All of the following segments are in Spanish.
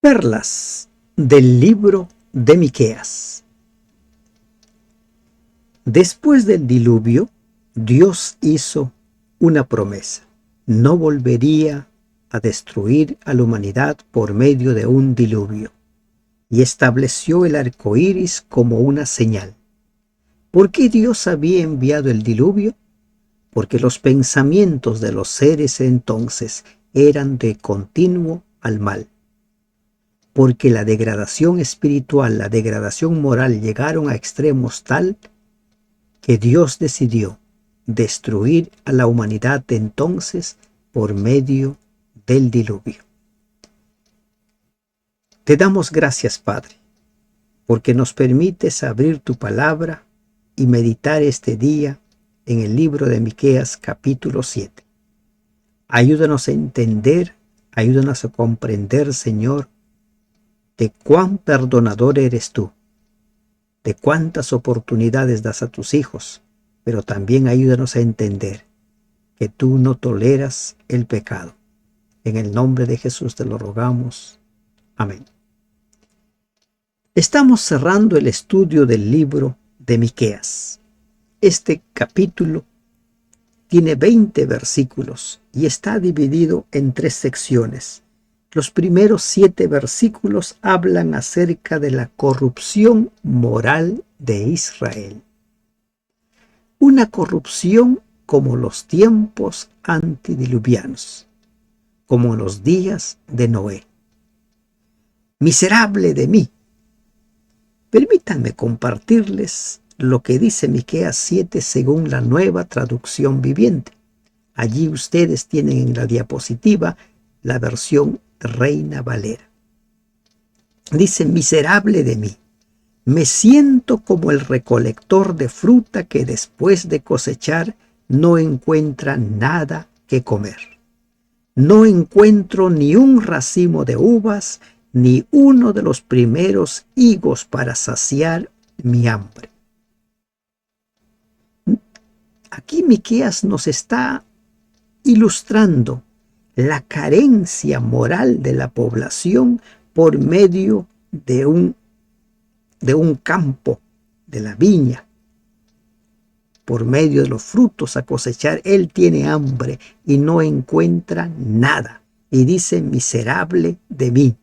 Perlas del libro de Miqueas. Después del diluvio, Dios hizo una promesa. No volvería a destruir a la humanidad por medio de un diluvio, y estableció el arco iris como una señal. ¿Por qué Dios había enviado el diluvio? Porque los pensamientos de los seres entonces eran de continuo al mal. Porque la degradación espiritual, la degradación moral llegaron a extremos tal que Dios decidió destruir a la humanidad de entonces por medio del diluvio. Te damos gracias, Padre, porque nos permites abrir tu palabra y meditar este día en el libro de Miqueas capítulo 7. Ayúdanos a entender, ayúdanos a comprender, Señor, de cuán perdonador eres tú, de cuántas oportunidades das a tus hijos, pero también ayúdanos a entender que tú no toleras el pecado. En el nombre de Jesús te lo rogamos. Amén. Estamos cerrando el estudio del libro de Miqueas. Este capítulo tiene 20 versículos y está dividido en 3 secciones. Los primeros 7 versículos hablan acerca de la corrupción moral de Israel. Una corrupción como los tiempos antediluvianos, como en los días de Noé. Miserable de mí. Permítanme compartirles lo que dice Miqueas 7 según la Nueva Traducción Viviente. Allí ustedes tienen en la diapositiva la versión Reina Valera. Dice: miserable de mí, me siento como el recolector de fruta que después de cosechar no encuentra nada que comer. No encuentro ni un racimo de uvas, ni uno de los primeros higos para saciar mi hambre. Aquí Miqueas nos está ilustrando la carencia moral de la población por medio de un campo, de la viña, por medio de los frutos a cosechar. Él tiene hambre y no encuentra nada. Y dice: miserable de mí.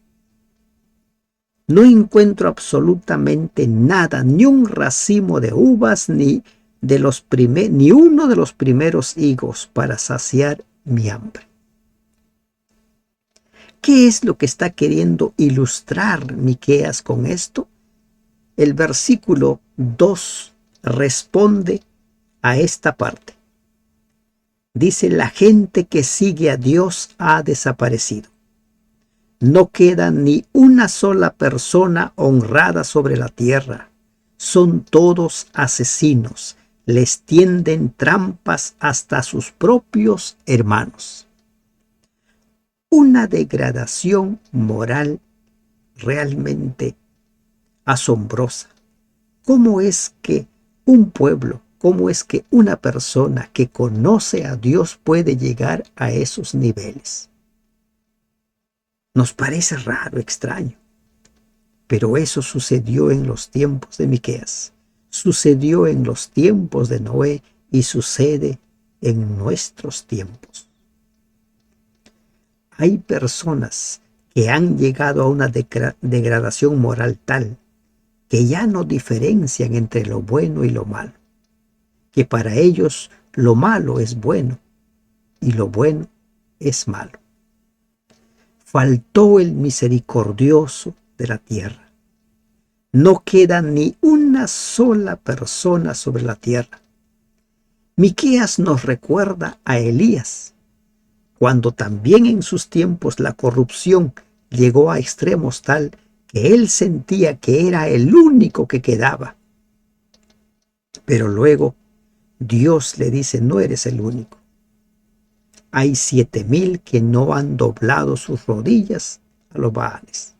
No encuentro absolutamente nada, ni un racimo de uvas, ni uno de los primeros higos para saciar mi hambre. ¿Qué es lo que está queriendo ilustrar Miqueas con esto? El versículo 2 responde a esta parte. Dice: la gente que sigue a Dios ha desaparecido. No queda ni una sola persona honrada sobre la tierra. Son todos asesinos. Les tienden trampas hasta sus propios hermanos. Una degradación moral realmente asombrosa. ¿Cómo es que un pueblo, cómo es que una persona que conoce a Dios puede llegar a esos niveles? Nos parece raro, extraño, pero eso sucedió en los tiempos de Miqueas, sucedió en los tiempos de Noé y sucede en nuestros tiempos. Hay personas que han llegado a una degradación moral tal que ya no diferencian entre lo bueno y lo malo, que para ellos lo malo es bueno y lo bueno es malo. Faltó el misericordioso de la tierra. No queda ni una sola persona sobre la tierra. Miqueas nos recuerda a Elías, cuando también en sus tiempos la corrupción llegó a extremos tal que él sentía que era el único que quedaba. Pero luego Dios le dice: no eres el único. Hay 7,000 que no han doblado sus rodillas a los Baales.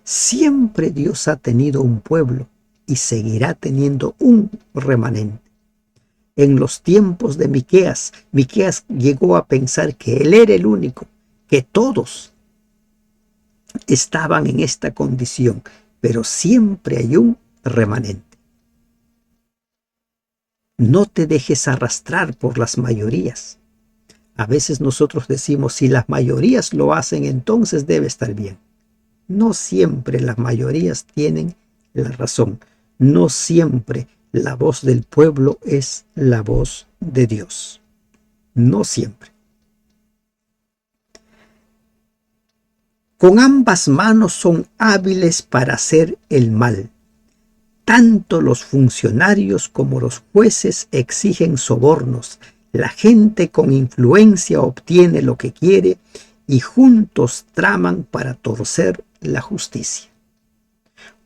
Siempre Dios ha tenido un pueblo y seguirá teniendo un remanente. En los tiempos de Miqueas, Miqueas llegó a pensar que él era el único, que todos estaban en esta condición, pero siempre hay un remanente. No te dejes arrastrar por las mayorías. A veces nosotros decimos, si las mayorías lo hacen, entonces debe estar bien. No siempre las mayorías tienen la razón. No siempre la voz del pueblo es la voz de Dios. No siempre. Con ambas manos son hábiles para hacer el mal. Tanto los funcionarios como los jueces exigen sobornos. La gente con influencia obtiene lo que quiere y juntos traman para torcer la justicia.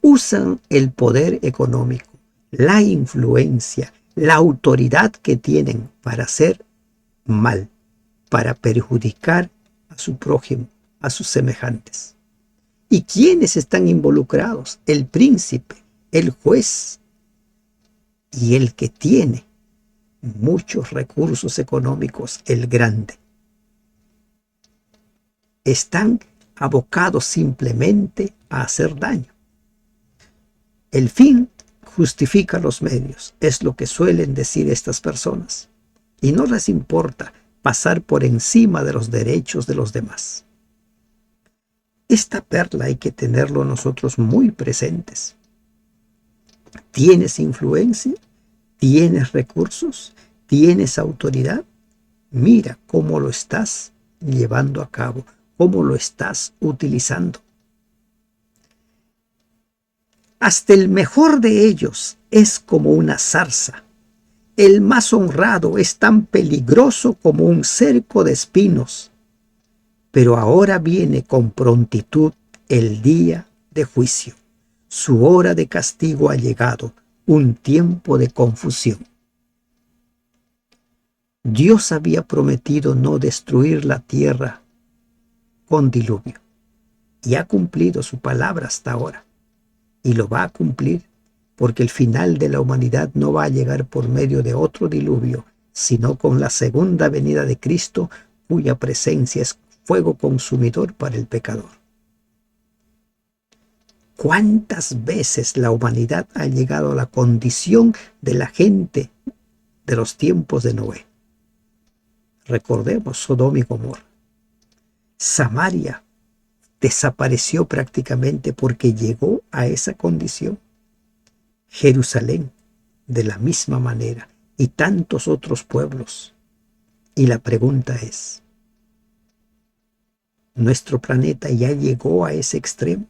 Usan el poder económico, la influencia, la autoridad que tienen para hacer mal, para perjudicar a su prójimo, a sus semejantes. ¿Y quiénes están involucrados? El príncipe, el juez y el que tiene muchos recursos económicos, el grande. Están abocados simplemente a hacer daño. El fin justifica los medios, es lo que suelen decir estas personas. Y no les importa pasar por encima de los derechos de los demás. Esta perla hay que tenerlo nosotros muy presentes. ¿Tienes influencia? ¿Tienes recursos? ¿Tienes autoridad? Mira cómo lo estás llevando a cabo, cómo lo estás utilizando. Hasta el mejor de ellos es como una zarza. El más honrado es tan peligroso como un cerco de espinos. Pero ahora viene con prontitud el día de juicio. Su hora de castigo ha llegado, un tiempo de confusión. Dios había prometido no destruir la tierra con diluvio y ha cumplido su palabra hasta ahora y lo va a cumplir porque el final de la humanidad no va a llegar por medio de otro diluvio, sino con la segunda venida de Cristo, cuya presencia es fuego consumidor para el pecador. ¿Cuántas veces la humanidad ha llegado a la condición de la gente de los tiempos de Noé? Recordemos Sodoma y Gomorra. Samaria desapareció prácticamente porque llegó a esa condición. Jerusalén, de la misma manera, y tantos otros pueblos. Y la pregunta es, ¿nuestro planeta ya llegó a ese extremo?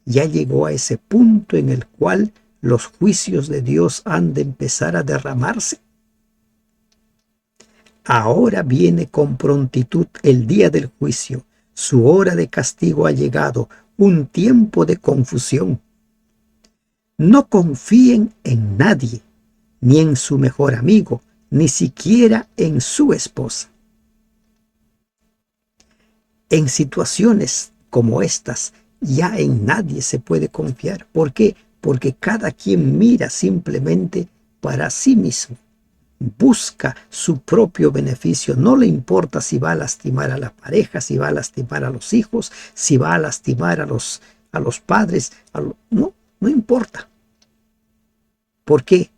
¿Ya llegó a ese punto en el cual los juicios de Dios han de empezar a derramarse? Ahora viene con prontitud el día del juicio. Su hora de castigo ha llegado, un tiempo de confusión. No confíen en nadie, ni en su mejor amigo, ni siquiera en su esposa. En situaciones como estas, ya en nadie se puede confiar. ¿Por qué? Porque cada quien mira simplemente para sí mismo. Busca su propio beneficio. No le importa si va a lastimar a la pareja, si va a lastimar a los hijos, si va a lastimar a los padres. No importa. ¿Por qué?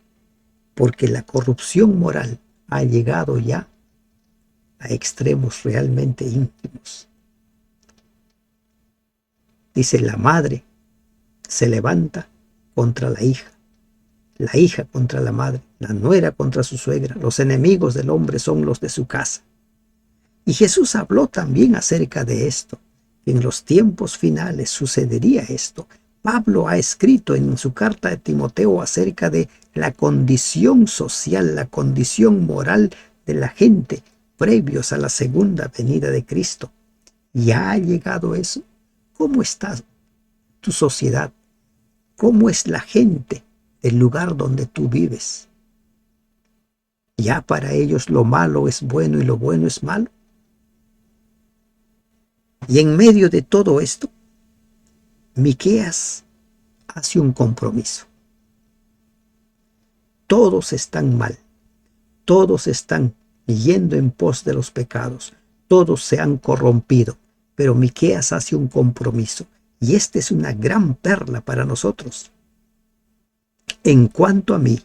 Porque la corrupción moral ha llegado ya a extremos realmente íntimos. Dice, la madre se levanta contra la hija contra la madre, la nuera contra su suegra. Los enemigos del hombre son los de su casa. Y Jesús habló también acerca de esto. En los tiempos finales sucedería esto. Pablo ha escrito en su carta de Timoteo acerca de la condición social, la condición moral de la gente previos a la segunda venida de Cristo. ¿Ya ha llegado eso? ¿Cómo está tu sociedad? ¿Cómo es la gente del lugar donde tú vives? ¿Ya para ellos lo malo es bueno y lo bueno es malo? Y en medio de todo esto, Miqueas hace un compromiso. Todos están mal, todos están yendo en pos de los pecados, todos se han corrompido, Pero Miqueas hace un compromiso, y esta es una gran perla para nosotros. En cuanto a mí,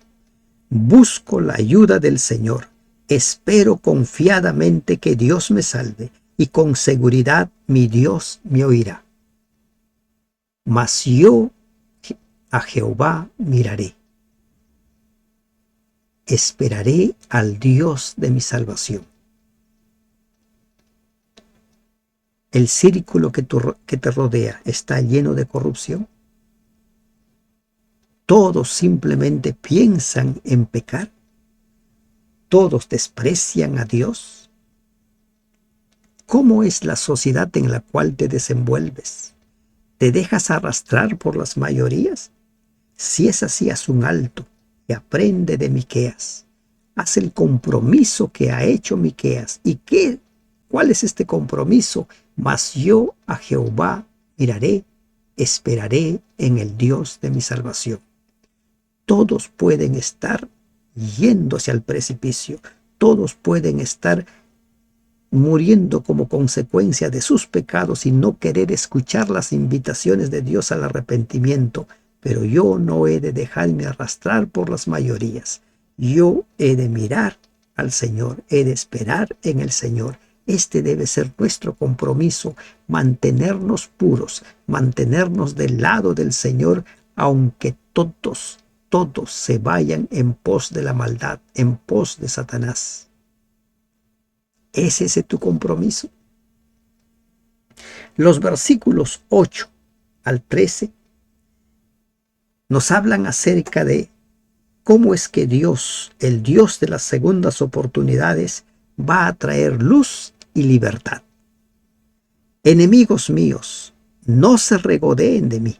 busco la ayuda del Señor. Espero confiadamente que Dios me salve, y con seguridad mi Dios me oirá. Mas yo a Jehová miraré. Esperaré al Dios de mi salvación. ¿El círculo que te rodea está lleno de corrupción? ¿Todos simplemente piensan en pecar? ¿Todos desprecian a Dios? ¿Cómo es la sociedad en la cual te desenvuelves? ¿Te dejas arrastrar por las mayorías? Si es así, haz un alto y aprende de Miqueas. Haz el compromiso que ha hecho Miqueas. ¿Y cuál es este compromiso? Mas yo a Jehová miraré, esperaré en el Dios de mi salvación. Todos pueden estar yéndose al precipicio. Todos pueden estar muriendo como consecuencia de sus pecados y no querer escuchar las invitaciones de Dios al arrepentimiento. Pero yo no he de dejarme arrastrar por las mayorías. Yo he de mirar al Señor, he de esperar en el Señor. Este debe ser nuestro compromiso, mantenernos puros, mantenernos del lado del Señor, aunque todos se vayan en pos de la maldad, en pos de Satanás. ¿Es ese tu compromiso? Los versículos 8 al 13 nos hablan acerca de cómo es que Dios, el Dios de las segundas oportunidades, va a traer luz y libertad. Enemigos míos, no se regodeen de mí,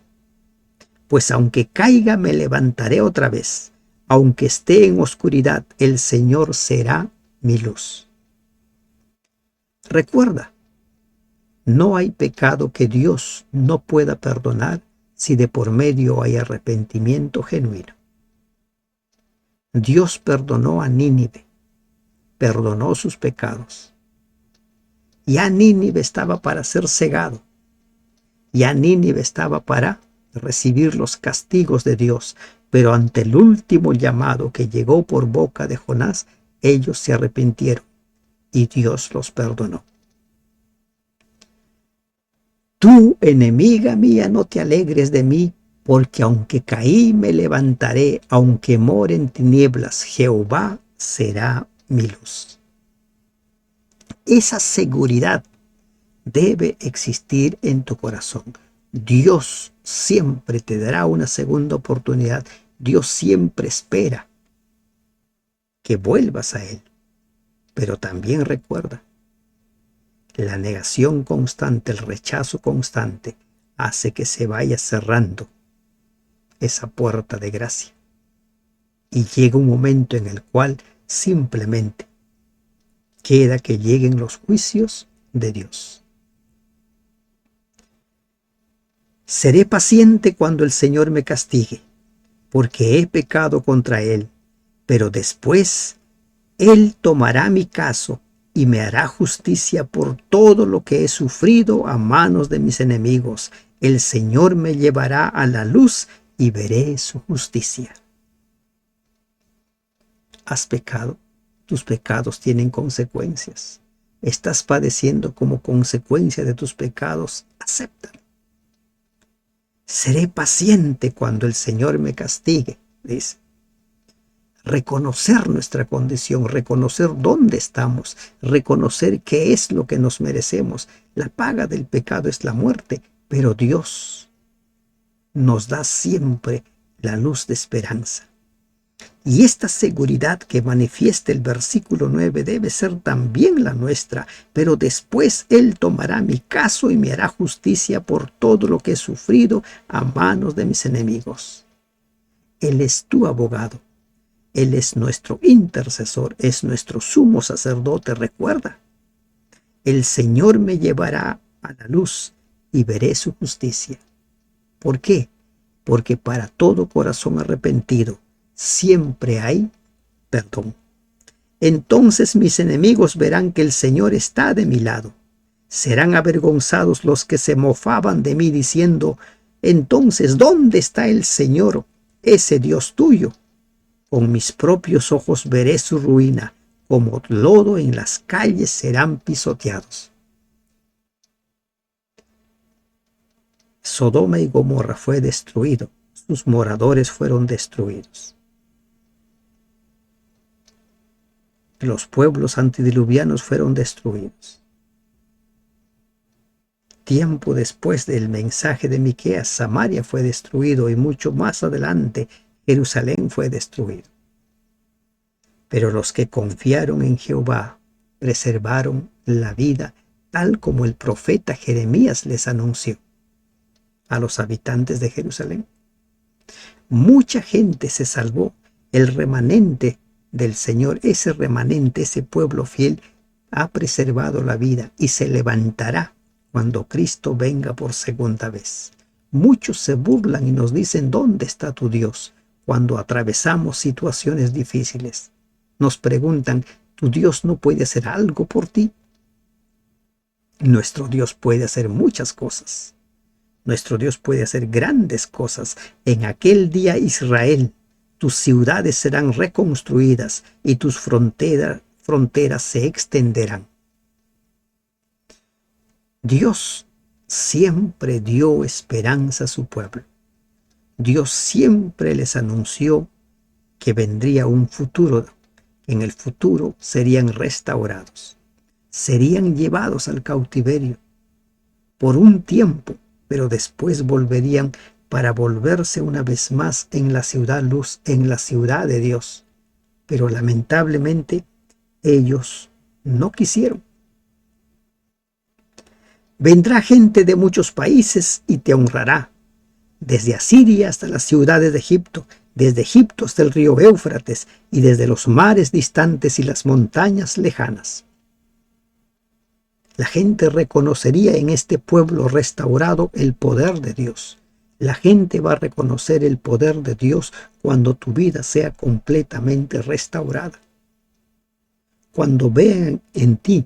pues aunque caiga me levantaré otra vez, aunque esté en oscuridad, el Señor será mi luz. Recuerda, no hay pecado que Dios no pueda perdonar si de por medio hay arrepentimiento genuino. Dios perdonó a Nínive, perdonó sus pecados. Ya Nínive estaba para ser cegado. Ya Nínive estaba para recibir los castigos de Dios. Pero ante el último llamado que llegó por boca de Jonás, ellos se arrepintieron y Dios los perdonó. Tú, enemiga mía, no te alegres de mí, porque aunque caí me levantaré, aunque more en tinieblas, Jehová será mi luz. Esa seguridad debe existir en tu corazón. Dios siempre te dará una segunda oportunidad. Dios siempre espera que vuelvas a Él. Pero también recuerda, la negación constante, el rechazo constante, hace que se vaya cerrando esa puerta de gracia. Y llega un momento en el cual simplemente queda que lleguen los juicios de Dios. Seré paciente cuando el Señor me castigue, porque he pecado contra Él, pero después Él tomará mi caso y me hará justicia por todo lo que he sufrido a manos de mis enemigos. El Señor me llevará a la luz y veré su justicia. ¿Has pecado? Tus pecados tienen consecuencias. Estás padeciendo como consecuencia de tus pecados. Acéptalo. Seré paciente cuando el Señor me castigue, dice. Reconocer nuestra condición, reconocer dónde estamos, reconocer qué es lo que nos merecemos. La paga del pecado es la muerte, pero Dios nos da siempre la luz de esperanza. Y esta seguridad que manifiesta el versículo 9 debe ser también la nuestra, pero después Él tomará mi caso y me hará justicia por todo lo que he sufrido a manos de mis enemigos. Él es tu abogado, Él es nuestro intercesor, es nuestro sumo sacerdote, recuerda. El Señor me llevará a la luz y veré su justicia. ¿Por qué? Porque para todo corazón arrepentido siempre hay perdón. Entonces mis enemigos verán que el Señor está de mi lado. Serán avergonzados los que se mofaban de mí diciendo: entonces, ¿dónde está el Señor, ese Dios tuyo? Con mis propios ojos veré su ruina, como lodo en las calles serán pisoteados. Sodoma y Gomorra fue destruido, sus moradores fueron destruidos. Los pueblos antediluvianos fueron destruidos. Tiempo después del mensaje de Miqueas, Samaria fue destruido y mucho más adelante Jerusalén fue destruido. Pero los que confiaron en Jehová preservaron la vida, tal como el profeta Jeremías les anunció a los habitantes de Jerusalén. Mucha gente se salvó. El remanente del Señor, ese remanente, ese pueblo fiel, ha preservado la vida y se levantará cuando Cristo venga por segunda vez. Muchos se burlan y nos dicen: ¿dónde está tu Dios? Cuando atravesamos situaciones difíciles, nos preguntan: ¿tu Dios no puede hacer algo por ti? Nuestro Dios puede hacer muchas cosas. Nuestro Dios puede hacer grandes cosas. En aquel día, Israel, tus ciudades serán reconstruidas y tus fronteras se extenderán. Dios siempre dio esperanza a su pueblo. Dios siempre les anunció que vendría un futuro. En el futuro serían restaurados, serían llevados al cautiverio por un tiempo, pero después volverían para volverse una vez más en la ciudad luz, en la ciudad de Dios. Pero lamentablemente ellos no quisieron. Vendrá gente de muchos países y te honrará, desde Asiria hasta las ciudades de Egipto, desde Egipto hasta el río Éufrates y desde los mares distantes y las montañas lejanas. La gente reconocería en este pueblo restaurado el poder de Dios. La gente va a reconocer el poder de Dios cuando tu vida sea completamente restaurada. Cuando vean en ti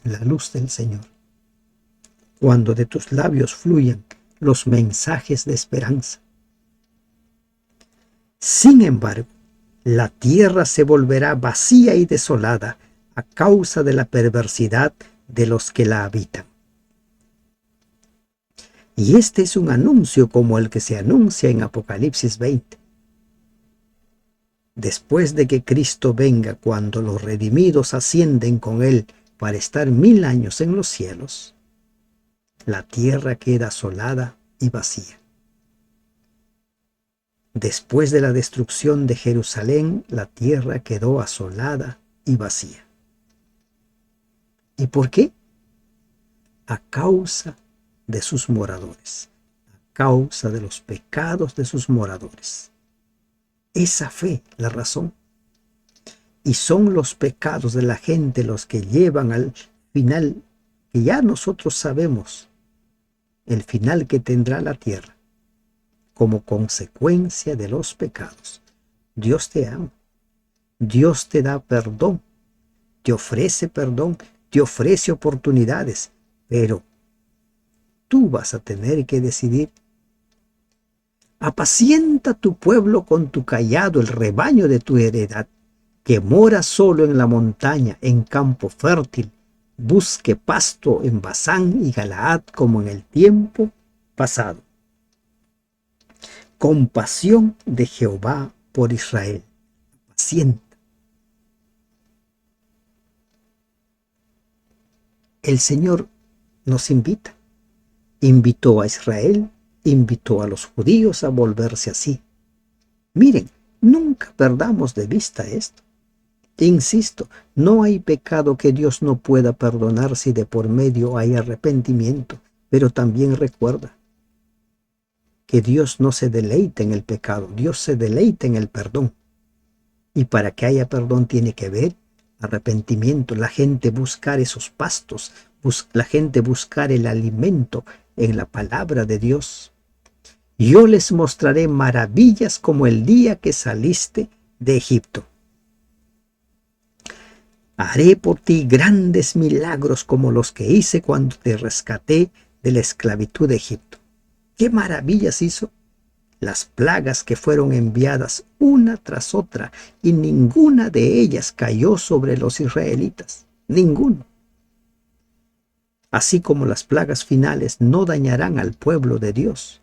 la luz del Señor. Cuando de tus labios fluyan los mensajes de esperanza. Sin embargo, la tierra se volverá vacía y desolada a causa de la perversidad de los que la habitan. Y este es un anuncio como el que se anuncia en Apocalipsis 20. Después de que Cristo venga, cuando los redimidos ascienden con Él para estar 1000 años en los cielos, la tierra queda asolada y vacía. Después de la destrucción de Jerusalén, la tierra quedó asolada y vacía. ¿Y por qué? A causa de sus moradores, a causa de los pecados de sus moradores. Esa fue la razón. Y son los pecados de la gente los que llevan al final, que ya nosotros sabemos, el final que tendrá la tierra, como consecuencia de los pecados. Dios te ama, Dios te da perdón, te ofrece perdón, te ofrece oportunidades, pero tú vas a tener que decidir. Apacienta tu pueblo con tu cayado, el rebaño de tu heredad, que mora solo en la montaña, en campo fértil. Busque pasto en Basán y Galaad como en el tiempo pasado. Compasión de Jehová por Israel. Paciente. El Señor nos invita. Invitó a Israel, invitó a los judíos a volverse así. Miren, nunca perdamos de vista esto. Insisto, no hay pecado que Dios no pueda perdonar si de por medio hay arrepentimiento, pero también recuerda que Dios no se deleita en el pecado, Dios se deleita en el perdón. Y para que haya perdón tiene que haber arrepentimiento, la gente buscar esos pastos, la gente buscar el alimento en la palabra de Dios. Yo les mostraré maravillas como el día que saliste de Egipto. Haré por ti grandes milagros como los que hice cuando te rescaté de la esclavitud de Egipto. ¿Qué maravillas hizo? Las plagas que fueron enviadas una tras otra, y ninguna de ellas cayó sobre los israelitas. Ninguno. Así como las plagas finales no dañarán al pueblo de Dios,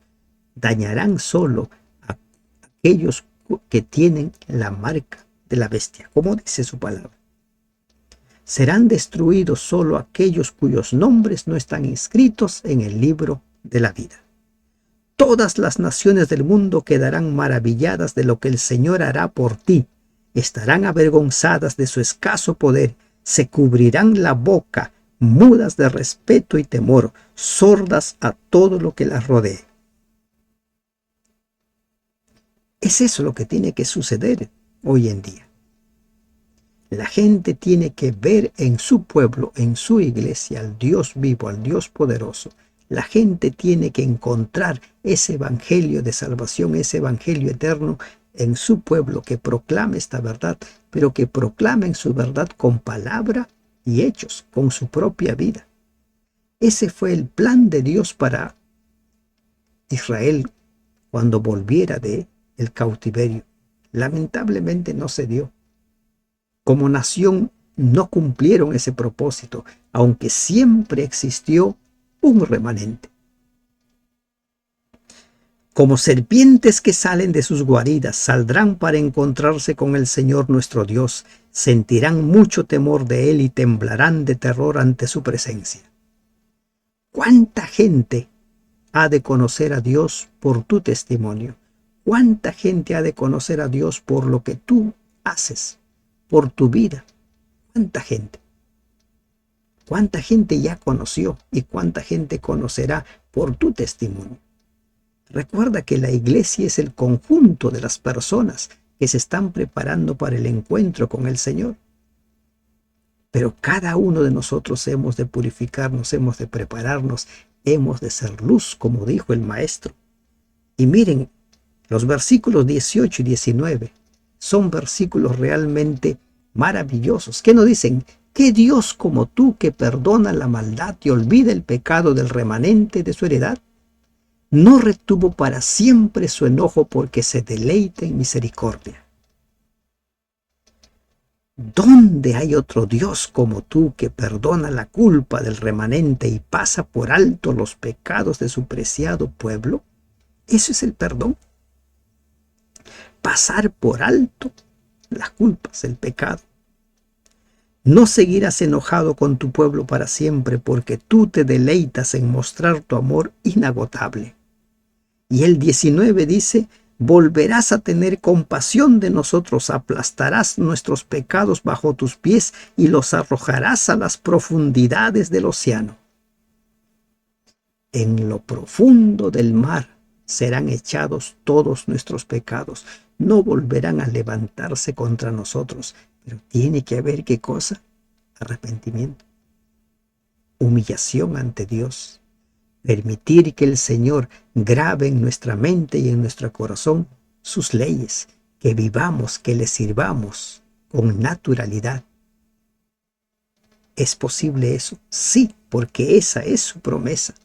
dañarán solo a aquellos que tienen la marca de la bestia, como dice su palabra. Serán destruidos solo aquellos cuyos nombres no están inscritos en el libro de la vida. Todas las naciones del mundo quedarán maravilladas de lo que el Señor hará por ti. Estarán avergonzadas de su escaso poder, se cubrirán la boca, mudas de respeto y temor, sordas a todo lo que las rodee. Es eso lo que tiene que suceder hoy en día. La gente tiene que ver en su pueblo, en su iglesia, al Dios vivo, al Dios poderoso. La gente tiene que encontrar ese evangelio de salvación, ese evangelio eterno en su pueblo, que proclame esta verdad, pero que proclamen su verdad con palabra y hechos, con su propia vida. Ese fue el plan de Dios para Israel cuando volviera del cautiverio. Lamentablemente no se dio. Como nación no cumplieron ese propósito, aunque siempre existió un remanente. Como serpientes que salen de sus guaridas, saldrán para encontrarse con el Señor nuestro Dios, sentirán mucho temor de Él y temblarán de terror ante su presencia. ¿Cuánta gente ha de conocer a Dios por tu testimonio? ¿Cuánta gente ha de conocer a Dios por lo que tú haces, por tu vida? ¿Cuánta gente? ¿Cuánta gente ya conoció y cuánta gente conocerá por tu testimonio? Recuerda que la iglesia es el conjunto de las personas que se están preparando para el encuentro con el Señor. Pero cada uno de nosotros hemos de purificarnos, hemos de prepararnos, hemos de ser luz, como dijo el Maestro. Y miren, los versículos 18 y 19 son versículos realmente maravillosos. ¿Qué nos dicen? ¿Qué Dios como tú, que perdona la maldad y olvida el pecado del remanente de su heredad? No retuvo para siempre su enojo, porque se deleita en misericordia. ¿Dónde hay otro Dios como tú, que perdona la culpa del remanente y pasa por alto los pecados de su preciado pueblo? Eso es el perdón. Pasar por alto las culpas, el pecado. No seguirás enojado con tu pueblo para siempre, porque tú te deleitas en mostrar tu amor inagotable. Y el 19 dice: volverás a tener compasión de nosotros, aplastarás nuestros pecados bajo tus pies y los arrojarás a las profundidades del océano. En lo profundo del mar serán echados todos nuestros pecados. No volverán a levantarse contra nosotros. Pero tiene que haber, ¿qué cosa? Arrepentimiento. Humillación ante Dios. Permitir que el Señor grabe en nuestra mente y en nuestro corazón sus leyes. Que vivamos, que le sirvamos con naturalidad. ¿Es posible eso? Sí, porque esa es su promesa.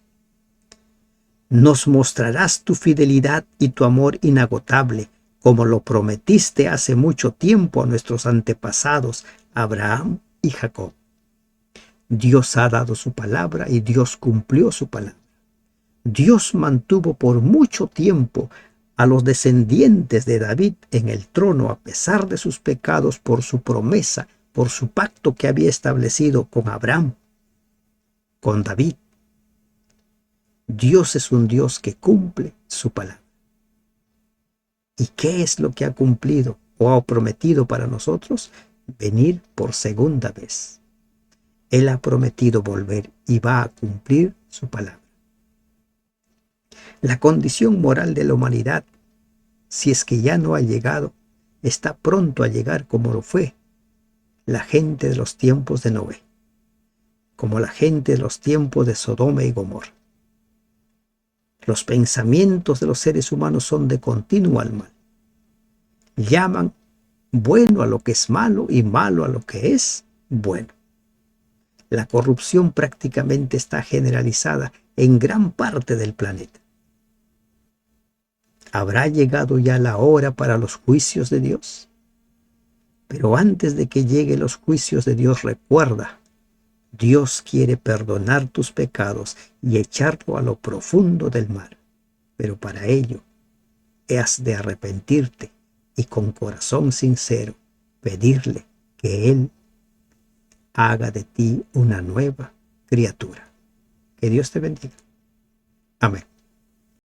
Nos mostrarás tu fidelidad y tu amor inagotable, como lo prometiste hace mucho tiempo a nuestros antepasados, Abraham y Jacob. Dios ha dado su palabra y Dios cumplió su palabra. Dios mantuvo por mucho tiempo a los descendientes de David en el trono, a pesar de sus pecados, por su promesa, por su pacto que había establecido con Abraham, con David. Dios es un Dios que cumple su palabra. ¿Y qué es lo que ha cumplido o ha prometido para nosotros? Venir por segunda vez. Él ha prometido volver y va a cumplir su palabra. La condición moral de la humanidad, si es que ya no ha llegado, está pronto a llegar, como lo fue la gente de los tiempos de Noé, como la gente de los tiempos de Sodoma y Gomorra. Los pensamientos de los seres humanos son de continuo al mal. Llaman bueno a lo que es malo y malo a lo que es Bueno, la corrupción prácticamente está generalizada en gran parte del planeta. ¿Habrá llegado ya la hora para los juicios de Dios? Pero antes de que lleguen los juicios de Dios, recuerda, Dios quiere perdonar tus pecados y echarlo a lo profundo del mar. Pero para ello, has de arrepentirte y con corazón sincero pedirle que Él haga de ti una nueva criatura. Que Dios te bendiga. Amén.